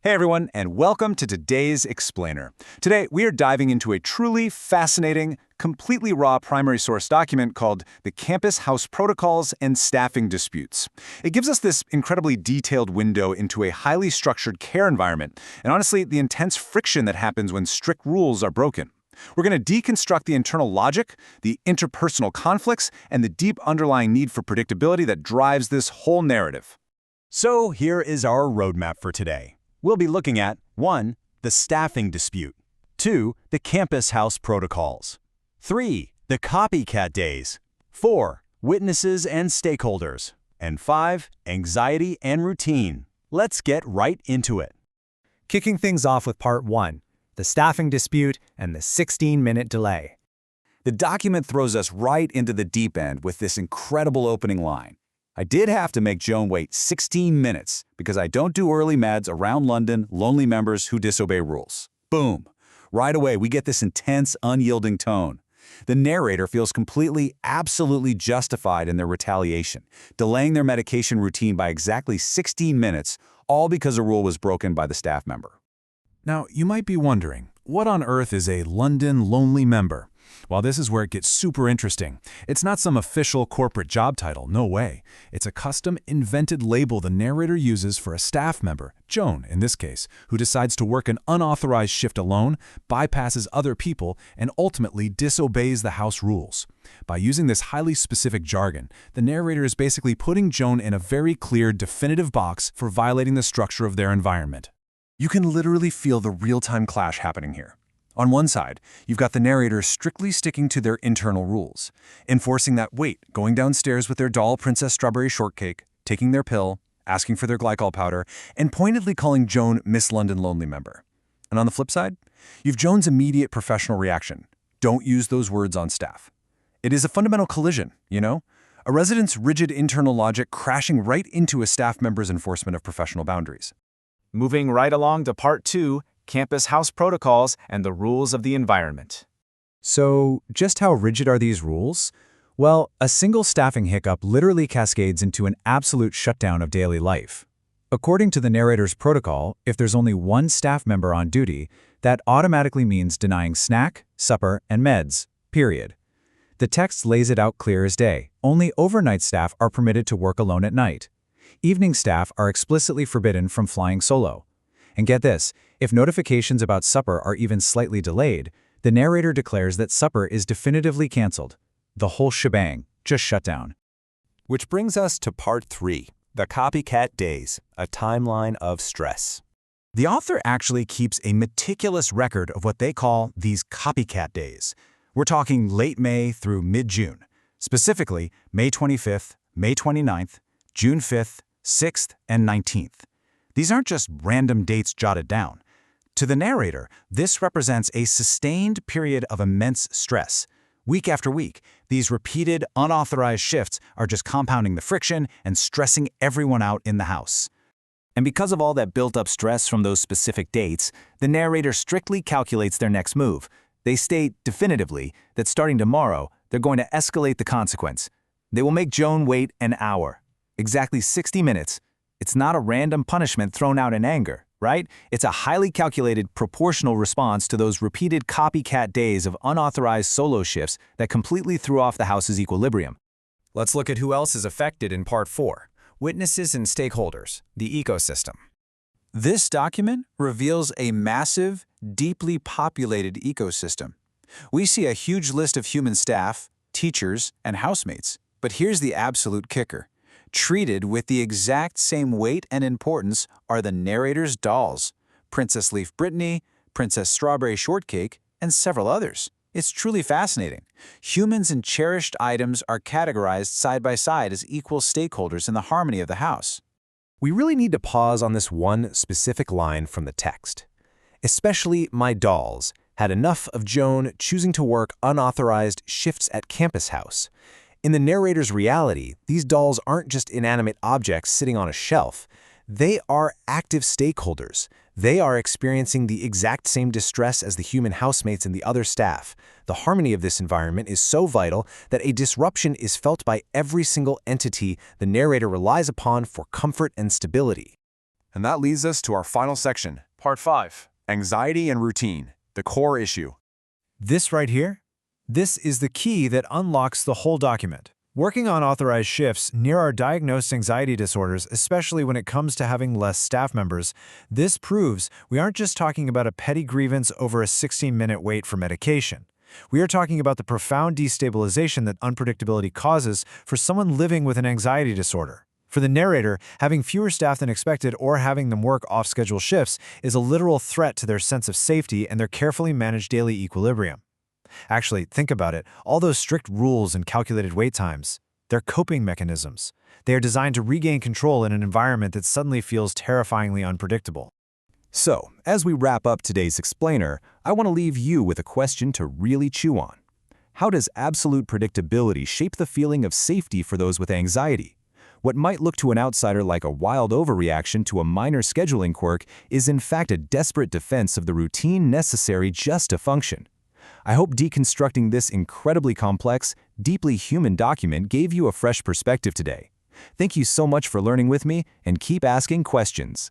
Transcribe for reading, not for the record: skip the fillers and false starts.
Hey everyone, and welcome to today's Explainer. Today, we are diving into a truly fascinating, completely raw primary source document called the Campus House Protocols and Staffing Disputes. It gives us this incredibly detailed window into a highly structured care environment, and honestly, the intense friction that happens when strict rules are broken. We're going to deconstruct the internal logic, the interpersonal conflicts, and the deep underlying need for predictability that drives this whole narrative. So here is our roadmap for today. We'll be looking at 1. The staffing dispute, 2. The campus house protocols, 3. The copycat days, 4. Witnesses and stakeholders, and 5. Anxiety and routine. Let's get right into it. Kicking things off with Part 1, the staffing dispute and the 16-minute delay. The document throws us right into the deep end with this incredible opening line. I did have to make Joan wait 16 minutes because I don't do early meds around London lonely members who disobey rules. Boom. Right away, we get this intense, unyielding tone. The narrator feels completely, absolutely justified in their retaliation, delaying their medication routine by exactly 16 minutes, all because a rule was broken by the staff member. Now, you might be wondering, what on earth is a London lonely member? Well, this is where it gets super interesting. It's not some official corporate job title, no way. It's a custom-invented label the narrator uses for a staff member, Joan in this case, who decides to work an unauthorized shift alone, bypasses other people, and ultimately disobeys the house rules. By using this highly specific jargon, the narrator is basically putting Joan in a very clear, definitive box for violating the structure of their environment. You can literally feel the real-time clash happening here. On one side, you've got the narrator strictly sticking to their internal rules, enforcing that going downstairs with their doll Princess Strawberry Shortcake, taking their pill, asking for their glycol powder, and pointedly calling Joan Miss London Lonely Member. And on the flip side, you've Joan's immediate professional reaction. Don't use those words on staff. It is a fundamental collision, you know? A resident's rigid internal logic crashing right into a staff member's enforcement of professional boundaries. Moving right along to Part 2, Campus House Protocols and the Rules of the Environment. So, just how rigid are these rules? Well, a single staffing hiccup literally cascades into an absolute shutdown of daily life. According to the narrator's protocol, if there's only one staff member on duty, that automatically means denying snack, supper, and meds, period. The text lays it out clear as day. Only overnight staff are permitted to work alone at night. Evening staff are explicitly forbidden from flying solo. And get this, if notifications about supper are even slightly delayed, the narrator declares that supper is definitively canceled. The whole shebang, just shut down. Which brings us to Part 3, the copycat days, a timeline of stress. The author actually keeps a meticulous record of what they call these copycat days. We're talking late May through mid-June, specifically May 25th, May 29th, June 5th, 6th, and 19th. These aren't just random dates jotted down. To the narrator, this represents a sustained period of immense stress. Week after week, these repeated, unauthorized shifts are just compounding the friction and stressing everyone out in the house. And because of all that built-up stress from those specific dates, the narrator strictly calculates their next move. They state definitively that starting tomorrow, they're going to escalate the consequence. They will make Joan wait an hour, exactly 60 minutes. It's not a random punishment thrown out in anger, right? It's a highly calculated, proportional response to those repeated copycat days of unauthorized solo shifts that completely threw off the house's equilibrium. Let's look at who else is affected in Part 4, witnesses and stakeholders, the ecosystem. This document reveals a massive, deeply populated ecosystem. We see a huge list of human staff, teachers, and housemates. But here's the absolute kicker. Treated with the exact same weight and importance are the narrator's dolls, Princess Leaf Brittany, Princess Strawberry Shortcake, and several others. It's truly fascinating. Humans and cherished items are categorized side by side as equal stakeholders in the harmony of the house. We really need to pause on this one specific line from the text. Especially my dolls had enough of Joan choosing to work unauthorized shifts at Campus House. In the narrator's reality, these dolls aren't just inanimate objects sitting on a shelf. They are active stakeholders. They are experiencing the exact same distress as the human housemates and the other staff. The harmony of this environment is so vital that a disruption is felt by every single entity the narrator relies upon for comfort and stability. And that leads us to our final section, Part 5. anxiety and routine, the core issue. This right here? This is the key that unlocks the whole document. Working on authorized shifts near our diagnosed anxiety disorders, especially when it comes to having less staff members, this proves we aren't just talking about a petty grievance over a 16-minute wait for medication. We are talking about the profound destabilization that unpredictability causes for someone living with an anxiety disorder. For the narrator, having fewer staff than expected or having them work off-schedule shifts is a literal threat to their sense of safety and their carefully managed daily equilibrium. Actually, think about it. All those strict rules and calculated wait times, they're coping mechanisms. They are designed to regain control in an environment that suddenly feels terrifyingly unpredictable. So, as we wrap up today's explainer, I want to leave you with a question to really chew on. How does absolute predictability shape the feeling of safety for those with anxiety? What might look to an outsider like a wild overreaction to a minor scheduling quirk is in fact a desperate defense of the routine necessary just to function. I hope deconstructing this incredibly complex, deeply human document gave you a fresh perspective today. Thank you so much for learning with me, and keep asking questions.